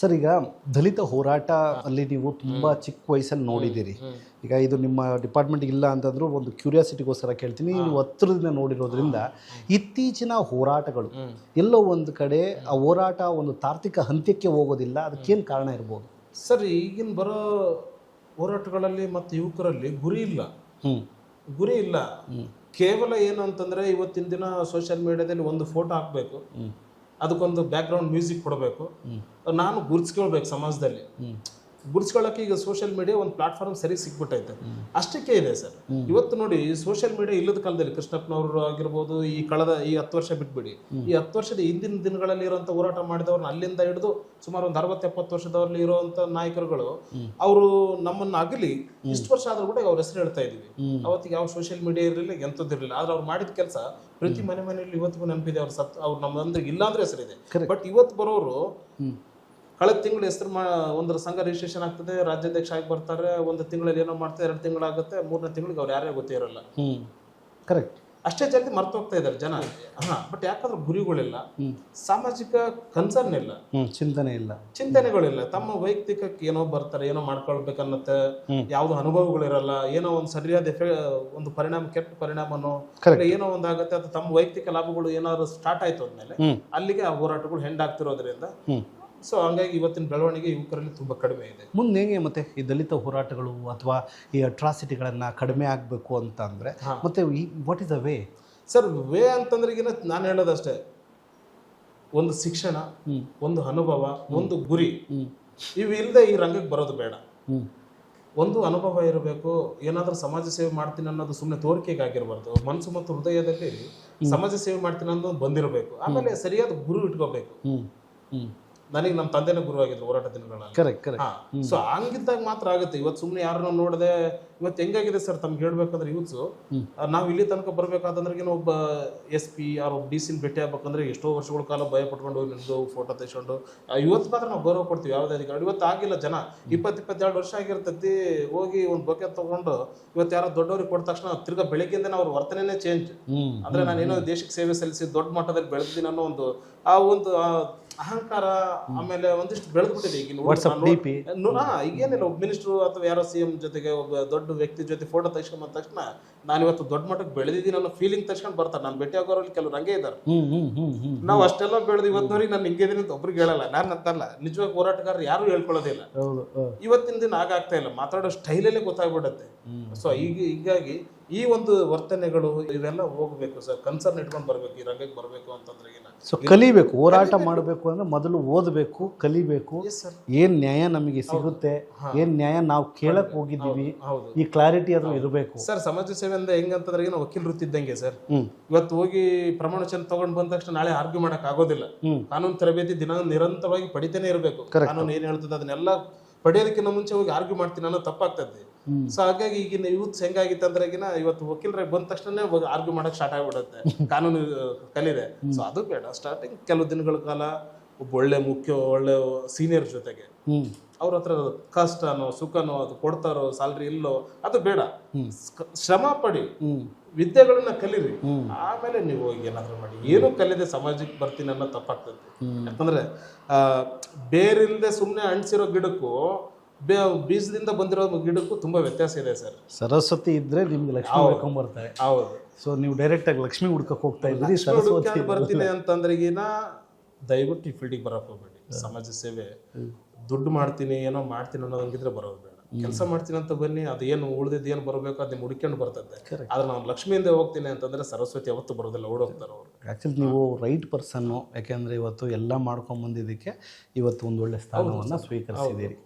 Sir, ಈಗ ದಲಿತ ಹೋರಾಟ ಅಲ್ಲಿ ನೀವು ತುಂಬ ಚಿಕ್ಕ ವಯಸ್ಸಲ್ಲಿ ನೋಡಿದ್ದೀರಿ. ಈಗ ಇದು ನಿಮ್ಮ ಡಿಪಾರ್ಟ್ಮೆಂಟ್ ಇಲ್ಲ ಅಂತಂದ್ರೂ ಒಂದು ಕ್ಯೂರಿಯಾಸಿಟಿಗೋಸ್ಕರ ಕೇಳ್ತೀನಿ. ನೀವು ಹತ್ತಿರದಿಂದ ನೋಡಿರೋದ್ರಿಂದ ಇತ್ತೀಚಿನ ಹೋರಾಟಗಳು ಎಲ್ಲೋ ಒಂದು ಕಡೆ ಆ ಹೋರಾಟ ಒಂದು ತಾರ್ಕಿಕ ಹಂತ್ಯಕ್ಕೆ ಹೋಗೋದಿಲ್ಲ. ಅದಕ್ಕೇನು ಕಾರಣ ಇರ್ಬೋದು ಸರ್? ಈಗಿನ ಬರೋ ಹೋರಾಟಗಳಲ್ಲಿ ಮತ್ತು ಯುವಕರಲ್ಲಿ ಗುರಿ ಇಲ್ಲ. ಕೇವಲ ಏನು ಅಂತಂದ್ರೆ ಇವತ್ತಿನ ದಿನ ಸೋಷಿಯಲ್ ಮೀಡಿಯಾದಲ್ಲಿ ಒಂದು ಫೋಟೋ ಹಾಕಬೇಕು, ಅದಕ್ಕೊಂದು ಬ್ಯಾಕ್ಗ್ರೌಂಡ್ ಮ್ಯೂಸಿಕ್ ಕೊಡಬೇಕು, ನಾನು ಗುರ್ಸ್ಕೊಳ್ಬೇಕು ಸಮಾಜದಲ್ಲಿ. ಗುರ್ಸ್ಕೊಳ್ಳೋಕೆ ಈಗ ಸೋಷಿಯಲ್ ಮೀಡಿಯಾ ಒಂದು ಪ್ಲಾಟ್ಫಾರ್ಮ್ ಸರಿ ಸಿಕ್ಬಿಟ್ಟೈತೆ, ಅಷ್ಟಕ್ಕೆ ಇದೆ ಸರ್. ಇವತ್ತು ನೋಡಿ, ಸೋಷಿಯಲ್ ಮೀಡಿಯಾ ಇಲ್ಲದ ಕಾಲದಲ್ಲಿ ಕೃಷ್ಣಪ್ಪನವರು ಆಗಿರ್ಬೋದು, ಈ 10 ವರ್ಷ ಬಿಟ್ಬಿಡಿ, ಈ 10 ವರ್ಷದ ಹಿಂದಿನ ದಿನಗಳಲ್ಲಿ ಇರುವಂತ ಹೋರಾಟ ಮಾಡಿದವ್ರನ್ನ ಅಲ್ಲಿಂದ ಹಿಡಿದು ಸುಮಾರು ಒಂದು 60-70 ವರ್ಷದವ್ರಲ್ಲಿ ಇರುವಂತ ನಾಯಕರುಗಳು ಅವರು ನಮ್ಮನ್ನ ಅಗಲಿ ಇಷ್ಟು ವರ್ಷ ಆದ್ರೂ ಕೂಡ ಅವ್ರ ಹೆಸರು ಹೇಳ್ತಾ ಇದೀವಿ. ಅವತ್ತಿಗೆ ಯಾವ ಸೋಷಿಯಲ್ ಮೀಡಿಯಾ ಇರಲಿಲ್ಲ, ಎಂತದಿರಲಿಲ್ಲ. ಆದ್ರೆ ಅವ್ರು ಮಾಡಿದ ಕೆಲಸ ಪ್ರತಿ ಮನೆಯಲ್ಲಿ ಇವತ್ತಿಗೂ ನೆನಪಿದೆ. ಅವ್ರು ನಮ್ಮಂದ್ರೆ ಇಲ್ಲ ಅಂದ್ರೆ ಹೆಸರಿದೆ. ಬಟ್ ಇವತ್ತು ಬರೋರು ಕಳೆದ ತಿಂಗಳು ಹೆಸರು ಒಂದರ ಸಂಘ ರಿಜಿಸ್ಟ್ರೇಷನ್ ಆಗ್ತದೆ, ರಾಜ್ಯಾಧ್ಯಕ್ಷ ಆಗಿ ಬರ್ತಾರೆ, ಒಂದು ತಿಂಗಳಲ್ಲಿ ಏನೋ ಮಾಡ್ತಾರೆ, 2 ತಿಂಗಳಾಗುತ್ತೆ, 3ನೇ ತಿಂಗಳಿಗೆ ಅವ್ರು ಯಾರೇ ಗೊತ್ತೇ ಇರಲ್ಲ. ಕರೆಕ್ಟ್. ಅಷ್ಟೇ ಜಲ್ದಿ ಮರ್ತು ಹೋಗ್ತಾ ಇದ್ದಾರೆ ಜನ. ಬಟ್ ಯಾಕಂದ್ರೆ ಗುರಿಗಳಿಲ್ಲ, ಸಾಮಾಜಿಕ ಕನ್ಸರ್ನ್ ಇಲ್ಲ, ಚಿಂತನೆಗಳಿಲ್ಲ. ತಮ್ಮ ವೈಯಕ್ತಿಕಕ್ಕೆ ಏನೋ ಬರ್ತಾರೆ, ಏನೋ ಮಾಡ್ಕೊಳ್ಬೇಕನ್ನತ್ತೆ, ಯಾವ್ದು ಅನುಭವಗಳಿರಲ್ಲ, ಏನೋ ಒಂದು ಸರಿಯಾದ ಒಂದು ಪರಿಣಾಮ, ಕೆಟ್ಟ ಪರಿಣಾಮನೋ ಏನೋ ಒಂದಾಗತ್ತೆ, ಅದು ತಮ್ಮ ವೈಯಕ್ತಿಕ ಲಾಭಗಳು ಏನಾದ್ರು ಸ್ಟಾರ್ಟ್ ಆಯ್ತು ಅಂದ್ಮೇಲೆ ಅಲ್ಲಿಗೆ ಆ ಹೋರಾಟಗಳು ಹೆಂಡಾಗ್ತಿರೋದ್ರಿಂದ ಸೊ ಹಂಗಾಗಿ ಇವತ್ತಿನ ಬೆಳವಣಿಗೆ ಯುವಕರಲ್ಲಿ ತುಂಬಾ ಕಡಿಮೆ ಇದೆ. ಮುಂದೆ ಹೇಗೆ ಮತ್ತೆ ಈ ದಲಿತ ಹೋರಾಟಗಳು ಅಥವಾ ಈ ಅಟ್ರಾಸಿಟಿಗಳನ್ನ ಕಡಿಮೆ ಆಗಬೇಕು ಅಂತ ಅಂದ್ರೆ ಮತ್ತೆ what is the way? Sir, way ಅಂತಂದ್ರೆ ಈಗ ನಾನು ಹೇಳೋದಷ್ಟೇ, ಒಂದು ಶಿಕ್ಷಣ, ಒಂದು ಅನುಭವ, ಒಂದು ಗುರಿ, ಇವು ಇಲ್ಲದೆ ಈ ರಂಗಕ್ಕೆ ಬರೋದು ಬೇಡ. ಒಂದು ಅನುಭವ ಇರಬೇಕು, ಏನಾದ್ರೂ ಸಮಾಜ ಸೇವೆ ಮಾಡ್ತೀನಿ ಅನ್ನೋದು ಸುಮ್ಮನೆ ತೋರಿಕೆಗಾಗಿರ್ಬಾರ್ದು. ಮನಸ್ಸು ಮತ್ತು ಹೃದಯದಲ್ಲಿ ಸಮಾಜ ಸೇವೆ ಮಾಡ್ತೀನಿ ಅನ್ನೋದು ಬಂದಿರಬೇಕು. ಆಮೇಲೆ ಸರಿಯಾದ ಗುರು ಇಟ್ಕೋಬೇಕು. ನನಗೆ ನಮ್ಮ ತಂದೆನೇ ಗುರುವಾಗಿದ್ರು ಹೋರಾಟ ದಿನಗಳಲ್ಲಿ. ಸೊ ಹಂಗಿದ್ದಾಗ ಮಾತ್ರ ಆಗುತ್ತೆ. ಇವತ್ತು ಸುಮ್ಮನೆ ಯಾರನ್ನ ನೋಡದೆ ಇವತ್ತು ಹೆಂಗಾಗಿದೆ ಸರ್, ತಮ್ಗೆ ಹೇಳ್ಬೇಕಂದ್ರೆ ಯೂತ್ಸು ನಾವು ಇಲ್ಲಿ ತನಕ ಬರ್ಬೇಕಾದಂದ್ರೆ ಒಬ್ಬ SP ಒಬ್ಬ DC ಭೇಟಿ ಆಗ್ಬೇಕಂದ್ರೆ ಎಷ್ಟೋ ವರ್ಷಗಳ ಕಾಲ ಭಯ ಪಟ್ಕೊಂಡು ನಿಂದು ಫೋಟೋ ತೆಗೆಸ್ಕೊಂಡು ಇವತ್ತು ಮಾತ್ರ ನಾವು ಗೌರವ ಕೊಡ್ತೀವಿ ಯಾವುದೇ ಅಧಿಕಾರಿ. ಇವತ್ತು ಆಗಿಲ್ಲ. ಜನ 20-22 ವರ್ಷ ಆಗಿರ್ತೈತಿ, ಹೋಗಿ ಒಂದು ಬೊಕ್ಕೆ ತಗೊಂಡು ಇವತ್ತು ಯಾರೋ ದೊಡ್ಡವ್ರಿಗೆ ಕೊಟ್ಟ ತಕ್ಷಣ ತಿರ್ಗಾ ಬೆಳಗ್ಗೆಯಿಂದನೇ ಅವ್ರ ವರ್ತನೆನೇ ಚೇಂಜ್. ಅಂದ್ರೆ ನಾನೇನೋ ದೇಶಕ್ಕೆ ಸೇವೆ ಸಲ್ಲಿಸಿ ದೊಡ್ಡ ಮಟ್ಟದಲ್ಲಿ ಬೆಳೆದಿದ್ದೀನಿ ಅನ್ನೋ ಒಂದು ಅಹಂಕಾರ ಆಮೇಲೆ ಒಂದಿಷ್ಟು ಬೆಳೆದ್ಬಿಟ್ಟಿದೆ. ಈಗೇನಿಲ್ಲ, ಒಬ್ಬ ಮಿನಿಸ್ಟ್ರು ಅಥವಾ ಯಾರೋ CM ಜೊತೆಗೆ ಒಬ್ಬ ದೊಡ್ಡ ವ್ಯಕ್ತಿ ಜೊತೆ ಫೋಟೋ ತೆಗೆಸ್ಕೊಂಡ್ ತಕ್ಷಣ ನಾನು ಇವತ್ತು ದೊಡ್ಡ ಮಟ್ಟಕ್ಕೆ ಬೆಳೆದಿದ್ದೀನಿ ಅನ್ನೋ ಫೀಲಿಂಗ್ ತರ್ಸ್ಕೊಂಡು ಬರ್ತಾರೆ. ನಾನು ಭೇಟಿ ಆಗೋರಲ್ಲಿ ಕೆಲವ್ರು ಹಂಗೆ ಇದ್ದಾರೆ. ನಾವು ಅಷ್ಟೆಲ್ಲ ಬೆಳೆದು ಇವತ್ತಿನವ್ರಿಗೆ ನಾನು ಹಿಂಗಿದ್ದೀನಿ ಅಂತ ಒಬ್ರಿಗೆ ಹೇಳಲ್ಲ, ನಾನು ಅಂತಲ್ಲ. ನಿಜವಾಗಿ ಹೋರಾಟಗಾರರು ಯಾರು ಹೇಳ್ಕೊಳ್ಳೋದಿಲ್ಲ. ಇವತ್ತಿನ ದಿನ ಆಗಾಗ್ತಾ ಇಲ್ಲ, ಮಾತಾಡೋ ಸ್ಟೈಲಲ್ಲೇ ಗೊತ್ತಾಗ್ಬಿಡತ್ತೆ. ಸೊ ಹೀಗಾಗಿ ಈ ಒಂದು ವರ್ತನೆಗಳು ಇವೆಲ್ಲ ಹೋಗ್ಬೇಕು ಸರ್. ಕನ್ಸರ್ನ್ ಇಟ್ಕೊಂಡು ಬರ್ಬೇಕು, ಈ ರಂಗಕ್ಕೆ ಬರ್ಬೇಕು ಅಂತಂದ್ರೆ. ಸೊ ಕಲಿಬೇಕು, ಹೋರಾಟ ಮಾಡಬೇಕು ಅಂದ್ರೆ ಮೊದಲು ಓದಬೇಕು, ಕಲಿಬೇಕು. ಏನ್ ನ್ಯಾಯ ನಮಗೆ ಸಿಗುತ್ತೆ, ಏನ್ ನ್ಯಾಯ ನಾವು ಕೇಳಕ್ ಹೋಗಿದ್ದೀವಿ, ಈ ಕ್ಲಾರಿಟಿ ಅದು ಇರಬೇಕು ಸರ್. ಸಮಾಜ ಸೇವೆ ಅಂದ್ರೆ ಹೆಂಗಂತಂದ್ರೆ ಏನೋ ವಕೀಲ ವೃತ್ತಿ ಇದ್ದಂಗೆ ಸರ್. ಇವತ್ತು ಹೋಗಿ ಪ್ರಮಾಣ ವಚನ ತಗೊಂಡ್ ಬಂದ ತಕ್ಷಣ ನಾಳೆ ಆರ್ಗ್ಯೂ ಮಾಡಕ್ ಆಗೋದಿಲ್ಲ. ಕಾನೂನು ತರಬೇತಿ ನಿರಂತರವಾಗಿ ಪಡಿತಾನೆ ಇರಬೇಕು. ಕಾನೂನು ಏನ್ ಹೇಳ್ತದೆ ಅದನ್ನೆಲ್ಲ ಪಡೆಯೋದಕ್ಕಿಂತ ಮುಂಚೆ ಹೋಗಿ ಆರ್ಗ್ಯೂ ಮಾಡ್ತೀನಿ ಅನ್ನೋ ತಪ್ಪಾಗ್ತದೆ. ಸೊ ಹಾಗಾಗಿ ಈಗಿನ ಯೂತ್ಸ್ ಹೆಂಗಾಗಿತ್ತು ಅಂದ್ರೆ ಇವತ್ತು ವಕೀಲರಾಗಿ ಬಂದ ತಕ್ಷಣ ಆರ್ಗ್ಯೂ ಮಾಡಕ್ ಸ್ಟಾರ್ಟ್ ಆಗ್ಬಿಡುತ್ತೆ, ಕಾನೂನು ಕಲಿದೆ. ಸೊ ಅದು ಬೇಡ. ಸ್ಟಾರ್ಟಿಂಗ್ ಕೆಲವು ದಿನಗಳ ಕಾಲ ಒಬ್ಬ ಒಳ್ಳೆ ಸೀನಿಯರ್ ಜೊತೆಗೆ ಅವ್ರ ಹತ್ರ ಕಷ್ಟನೋ ಸುಖನೋ ಅದು ಕೊಡ್ತಾರೋ ಸ್ಯಾಲ್ರಿ ಇಲ್ಲೋ ಅದು ಬೇಡ. ಶ್ರಮ ಪಡಿ, ವಿದ್ಯೆಗಳನ್ನ ಕಲೀರಿ, ಆಮೇಲೆ ನೀವು ಹೋಗಿ ಏನಾದ್ರು ಮಾಡಿ. ಏನು ಕಲಿದೆ ಸಮಾಜಕ್ಕೆ ಬರ್ತೀನಿ ಅನ್ನೋ ತಪ್ಪಾಗ್ತದೆ. ಯಾಕಂದ್ರೆ ಬೇರಿಲ್ದೆ ಸುಮ್ಮನೆ ಅಂಟಿಸಿರೋ ಗಿಡಕ್ಕೂ ಬೀಜದಿಂದ ಬಂದಿರೋ ಗಿಡಕ್ಕೂ ತುಂಬಾ ವ್ಯತ್ಯಾಸ ಇದೆ ಸರ್. ಸರಸ್ವತಿ ಇದ್ರೆ ನಿಮ್ಗೆ ಲಕ್ಷ್ಮಿ ಹುಡ್ಕೊಂಡ್ ಬರ್ತಾರೆ. ಹೌದು. ಸೊ ನೀವು ಡೈರೆಕ್ಟ್ ಆಗಿ ಲಕ್ಷ್ಮಿ ಹುಡ್ಕಕ್ ಹೋಗ್ತಾ ಇದ್ದೀರಿ. ಸರಸ್ವತಿ ಬರ್ತೀನಿ ಅಂತಂದ್ರೆ ದಯವಿಟ್ಟು ಈ ಫೀಲ್ಡಿಗೆ ಬರಕ್ ಹೋಗ್ಬೇಡಿ. ಸಮಾಜ ಸೇವೆ ದುಡ್ಡು ಮಾಡ್ತೀನಿ ಏನೋ ಮಾಡ್ತೀನಿ ಅನ್ನೋದಂಗಿದ್ರೆ ಬರೋದು ಬೇಡ. ಕೆಲಸ ಮಾಡ್ತೀನಿ ಅಂತ ಬನ್ನಿ, ಅದು ಏನು ಉಳಿದಿದ್ದು ಏನು ಬರಬೇಕು ಅದನ್ನ ಹುಡ್ಕೊಂಡು ಬರ್ತದೆ. ಆದ್ರೆ ನಾನು ಲಕ್ಷ್ಮಿಯಿಂದ ಹೋಗ್ತೀನಿ ಅಂತಂದ್ರೆ ಸರಸ್ವತಿ ಯಾವತ್ತು ಬರೋದಿಲ್ಲ, ಓಡೋಗ್ತಾರೆ ಅವರು. ಆಕ್ಚುಲಿ ನೀವು ರೈಟ್ ಪರ್ಸನ್ನು. ಯಾಕೆಂದ್ರೆ ಇವತ್ತು ಎಲ್ಲ ಮಾಡ್ಕೊಂಡ್ ಬಂದಿದ್ದಕ್ಕೆ ಇವತ್ತು ಒಂದು ಒಳ್ಳೆ ಸ್ಥಾನವನ್ನ ಸ್ವೀಕರಿಸಿದ್ದೀರಿ.